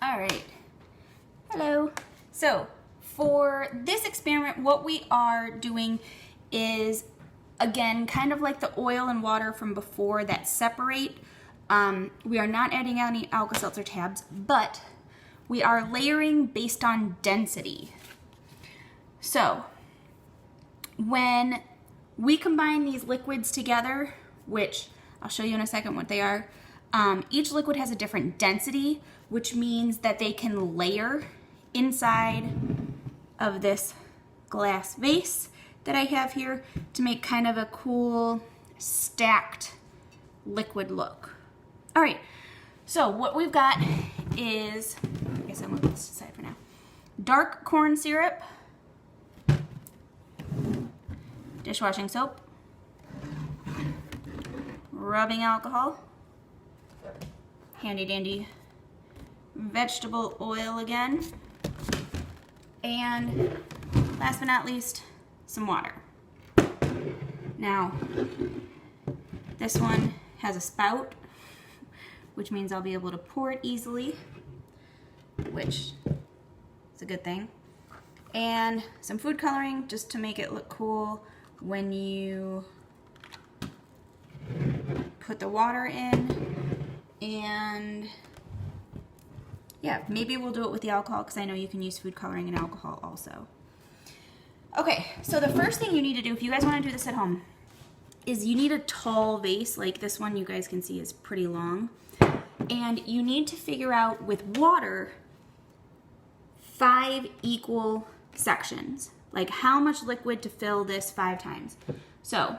All right. Hello. So for this experiment, what we are doing is, again, kind of like the oil and water from before that separate. We are not adding any Alka-Seltzer tabs, but we are layering based on density. So when we combine these liquids together, which I'll show you in a second what they are, each liquid has a different density, which means that they can layer inside of this glass vase that I have here to make kind of a cool stacked liquid look. All right, so what we've got is, I guess I'm moving this aside for now, dark corn syrup, dishwashing soap, rubbing alcohol, handy dandy vegetable oil again, and last but not least, some water. Now, this one has a spout, which means I'll be able to pour it easily, which is a good thing. And some food coloring just to make it look cool when you put the water in. And yeah, maybe we'll do it with the alcohol because I know you can use food coloring and alcohol also. Okay, so the first thing you need to do if you guys want to do this at home is you need a tall vase. Like this one you guys can see is pretty long. And you need to figure out with water 5 equal sections. Like how much liquid to fill this 5 times. So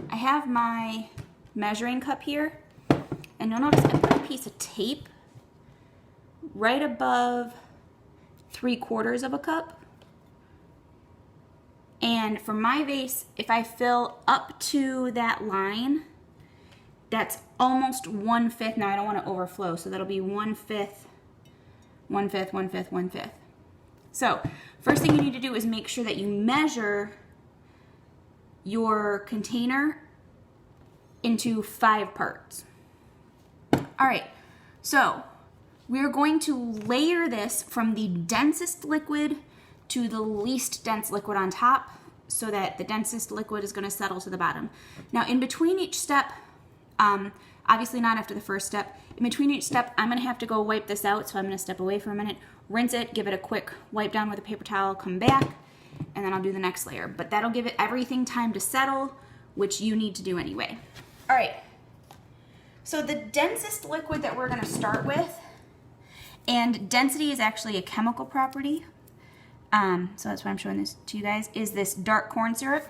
I have my measuring cup here. And you'll notice I put a piece of tape right above 3/4 of a cup. And for my vase, if I fill up to that line, that's almost 1/5. Now I don't want to overflow, so that'll be 1/5, 1/5, 1/5, 1/5. So first thing you need to do is make sure that you measure your container into 5 parts. All right, so we're going to layer this from the densest liquid to the least dense liquid on top so that the densest liquid is going to settle to the bottom. Now in between each step, obviously not after the first step, in between each step I'm going to have to go wipe this out, so I'm going to step away for a minute, rinse it, give it a quick wipe down with a paper towel, come back, and then I'll do the next layer. But that'll give it everything time to settle, which you need to do anyway. All right. So the densest liquid that we're going to start with, and density is actually a chemical property, so that's why I'm showing this to you guys, is this dark corn syrup.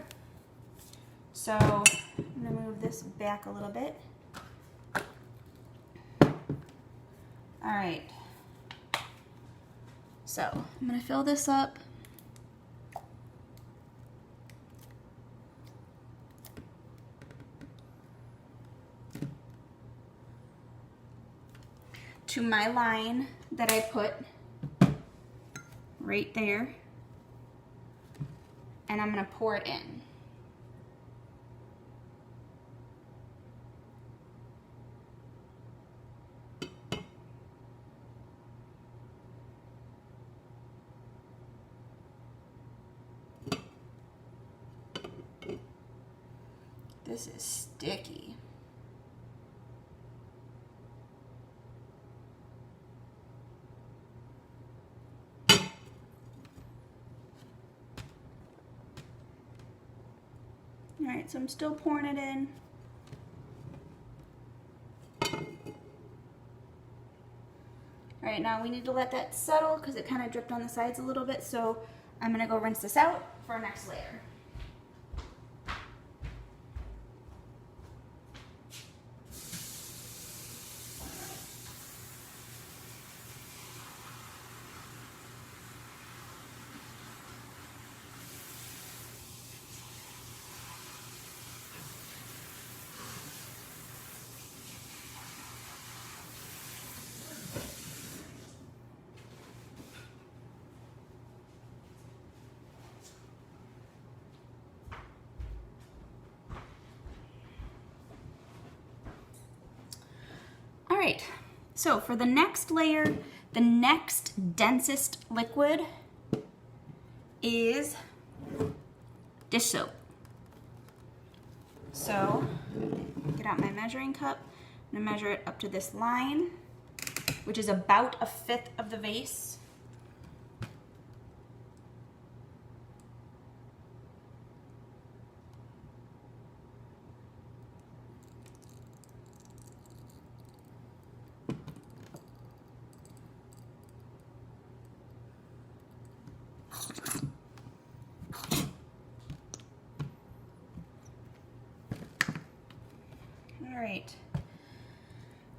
So I'm going to move this back a little bit. All right. So I'm going to fill this up. To my line that I put right there, and I'm going to pour it in. This is sticky. All right, so I'm still pouring it in. All right, now we need to let that settle because it kind of dripped on the sides a little bit, so I'm gonna go rinse this out for our next layer. right, So for the next layer, the next densest liquid is dish soap. So get out my measuring cup. I'm gonna measure it up to this line, which is about 1/5 of the vase. All right,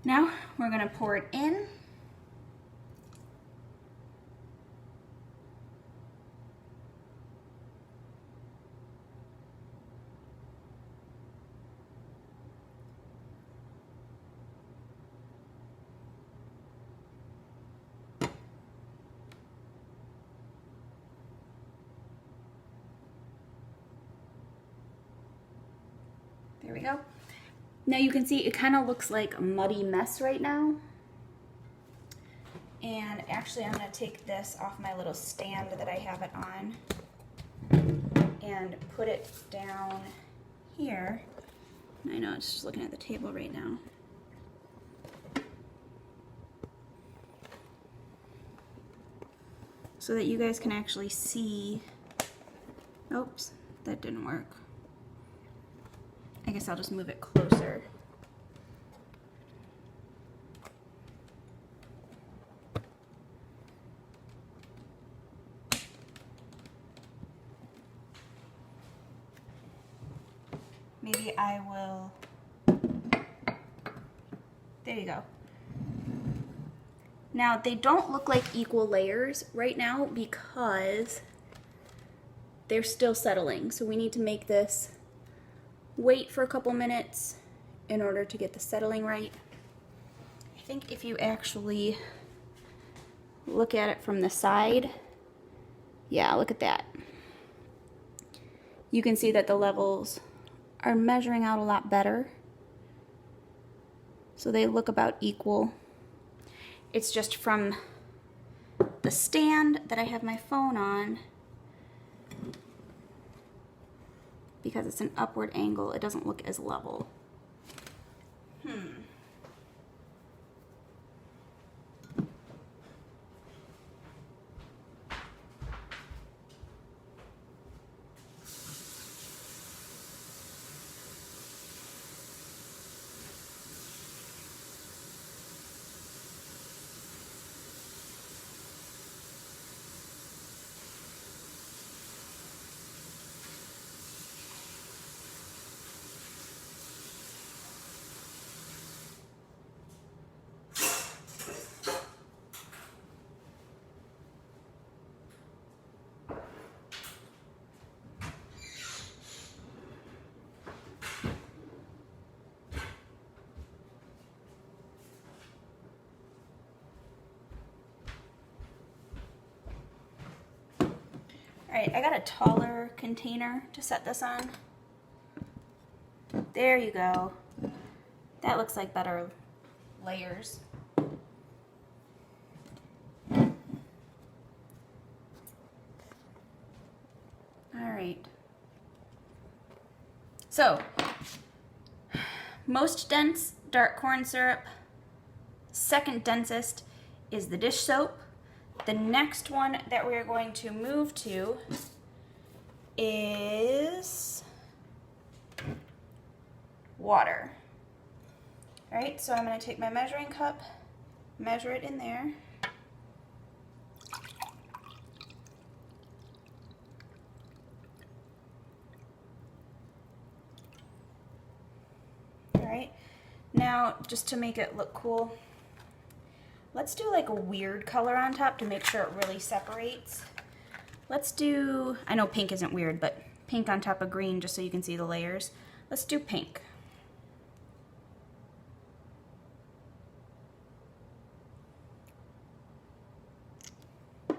now we're gonna pour it in. There we go. Now you can see it kind of looks like a muddy mess right now. And actually I'm going to take this off my little stand that I have it on and put it down here. I know it's just looking at the table right now. So that you guys can actually see. Oops, that didn't work. I guess I'll just move it closer. Maybe I will, there you go. Now they don't look like equal layers right now because they're still settling. So we need to make this wait for a couple minutes in order to get the settling right. I think if you actually look at it from the side, yeah, look at that. You can see that the levels are measuring out a lot better. So they look about equal. It's just from the stand that I have my phone on, because it's an upward angle, it doesn't look as level. All right, I got a taller container to set this on. There you go. That looks like better layers. All right. So, most dense dark corn syrup. Second densest is the dish soap. The next one that we're going to move to is water. All right, so I'm going to take my measuring cup, measure it in there. All right, now just to make it look cool, let's do like a weird color on top to make sure it really separates. Let's do, I know pink isn't weird, but pink on top of green just so you can see the layers. Let's do pink. All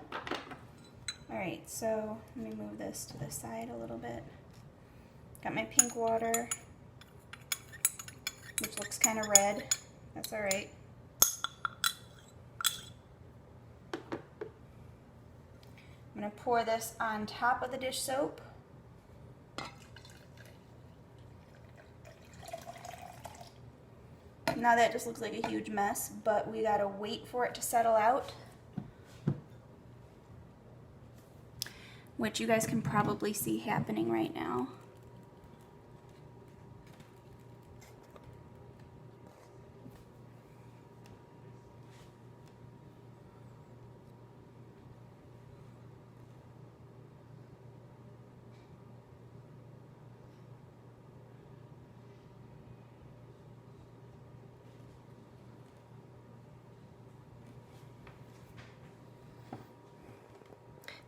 right, so let me move this to the side a little bit. Got my pink water, which looks kind of red. That's all right. going to pour this on top of the dish soap. Now that just looks like a huge mess, but we gotta wait for it to settle out. Which you guys can probably see happening right now.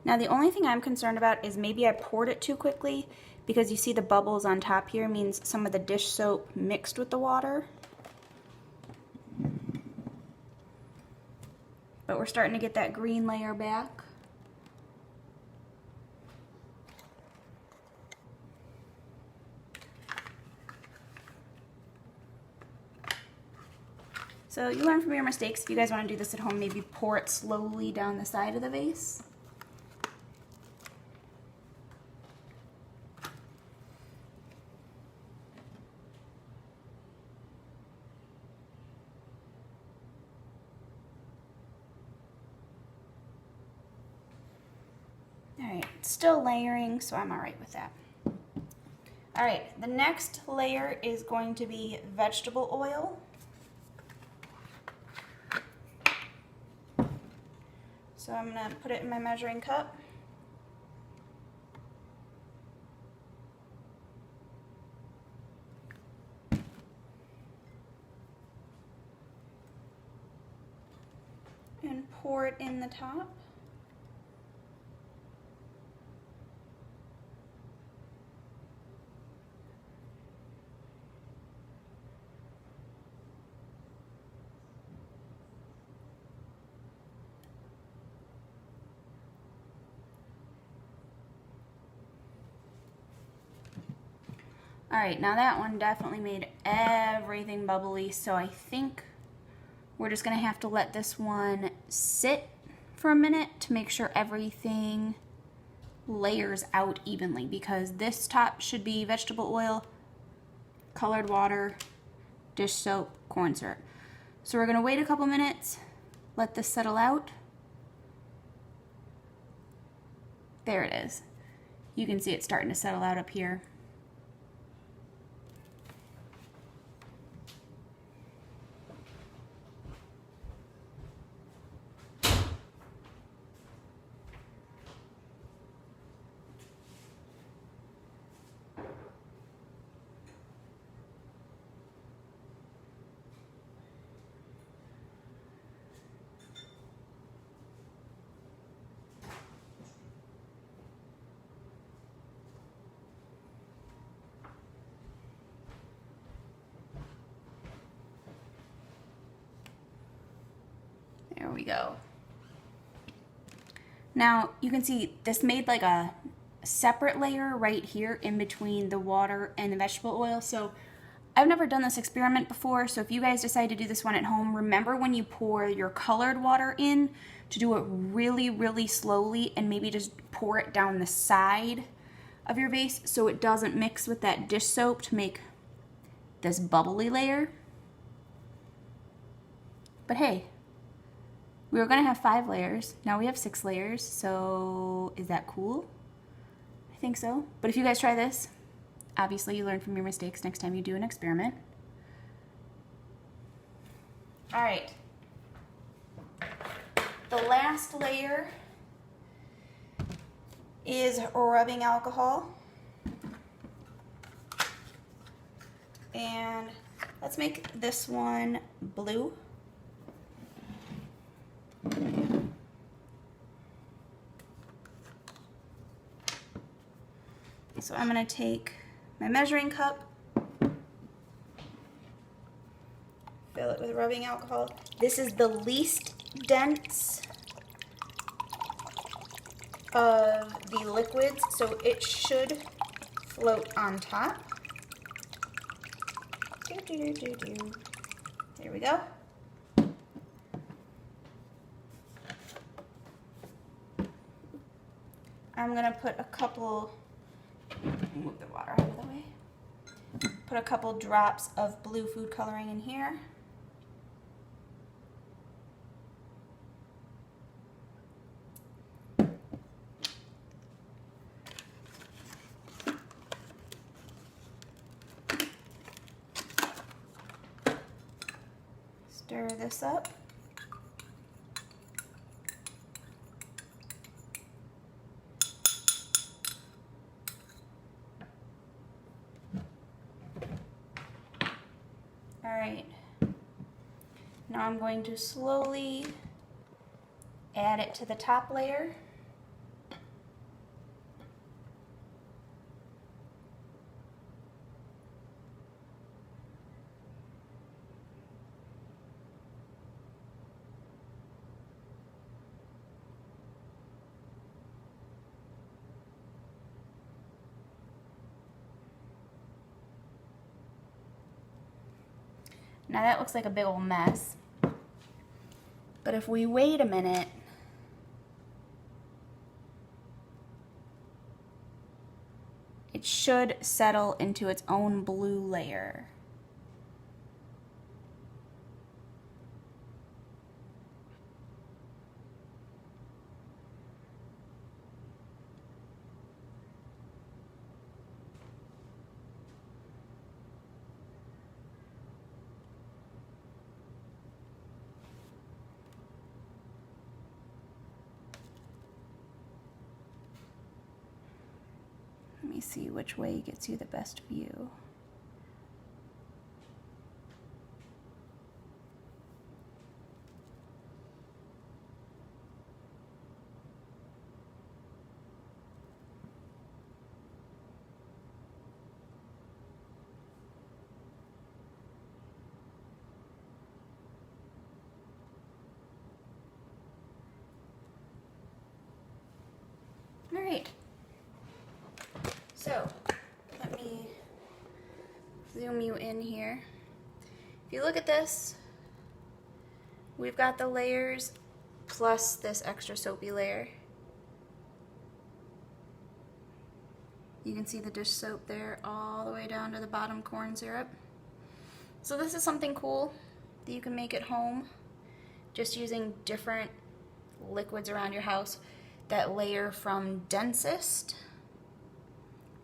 Now the only thing I'm concerned about is maybe I poured it too quickly, because you see the bubbles on top here means some of the dish soap mixed with the water. But we're starting to get that green layer back. So you learn from your mistakes. If you guys want to do this at home, maybe pour it slowly down the side of the vase. Alright, still layering, so I'm alright with that. Alright, the next layer is going to be vegetable oil. So I'm going to put it in my measuring cup. And pour it in the top. All right, now that one definitely made everything bubbly, so I think we're just gonna have to let this one sit for a minute to make sure everything layers out evenly, because this top should be vegetable oil, colored water, dish soap, corn syrup. So we're gonna wait a couple minutes, let this settle out. There it is. You can see it starting to settle out up here. There we go. Now you can see this made like a separate layer right here in between the water and the vegetable oil. So I've never done this experiment before, so if you guys decide to do this one at home, remember when you pour your colored water in to do it really, really slowly, and maybe just pour it down the side of your vase so it doesn't mix with that dish soap to make this bubbly layer. But hey, we were gonna have 5 layers, now we have 6 layers, so is that cool? I think so. But if you guys try this, obviously you learn from your mistakes next time you do an experiment. All right, the last layer is rubbing alcohol. And let's make this one blue. So I'm going to take my measuring cup, fill it with rubbing alcohol. This is the least dense of the liquids, so it should float on top. There we go. I'm gonna put a couple, move the water out of the way. Put a couple drops of blue food coloring in here. Stir this up. All right, now I'm going to slowly add it to the top layer. Now that looks like a big old mess, but if we wait a minute, it should settle into its own blue layer. Let me see which way gets you the best view. All right. So, let me zoom you in here. If you look at this, we've got the layers plus this extra soapy layer. You can see the dish soap there all the way down to the bottom corn syrup. So this is something cool that you can make at home, just using different liquids around your house that layer from densest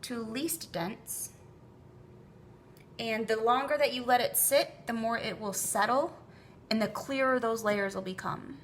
to least dense. And the longer that you let it sit, the more it will settle and the clearer those layers will become.